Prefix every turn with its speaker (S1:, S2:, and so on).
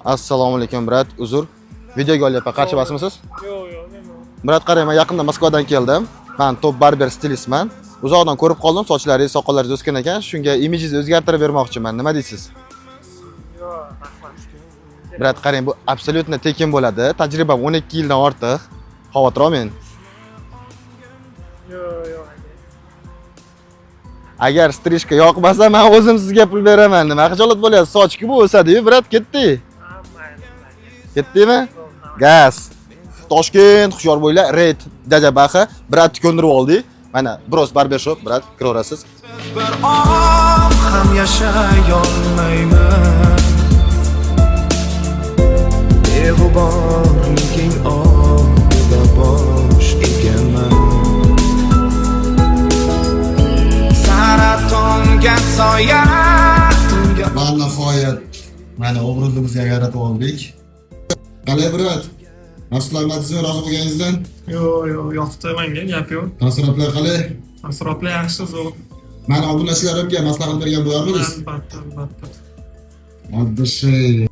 S1: Assalomu alaykum, brat. Uzr. Videoga olyapman. Qarshi basmisiz?
S2: Yo'q, nima?
S1: Brat, qarang, men yaqinda Moskvadan keldim. Men top barber stilistman. Uzoqdan ko'rib qoldim, sochlaringiz, soqollaringiz o'sgan ekan. Shunga imijingizni o'zgartirib bermoqchiman. Nima deysiz?
S2: Yo'q, rahmat.
S1: Brat, qarang, bu absolyutno tekin bo'ladi. Tajribam 12 yildan ortiq. Xavotir olmang.
S2: Yo'q.
S1: Agar strishka yoqmasa, men o'zim sizga pul beraman. Nima xijolat bo'lyapsiz? Sochki bu o'sadi-yu, brat, ketdi. Ketdimi? Gaz. Toshkent, hushyor bo'ylar, red, jajabaxa, brat ko'ndirib oldik. Mana Bros barbershop, brat, kiraverasiz.
S3: Bir om ham yashay olmayman. Beg'uborliging oldida bosh egaman. Saratonga soya.
S1: Mana nihoyat mana obrazimizga yaratib oldik. Qalay, brat? Maslahatlaringizni rozi bo'lganingizdan?
S2: Yo'q, yoqdi menga, gap yo'q.
S1: Taassurotlar qalay?
S2: Taassurotlar yaxshi, zo'r.
S1: Mana obunachilarimga maslahat bergan bo'larmisiz?
S2: Albatta.
S1: Oddiy.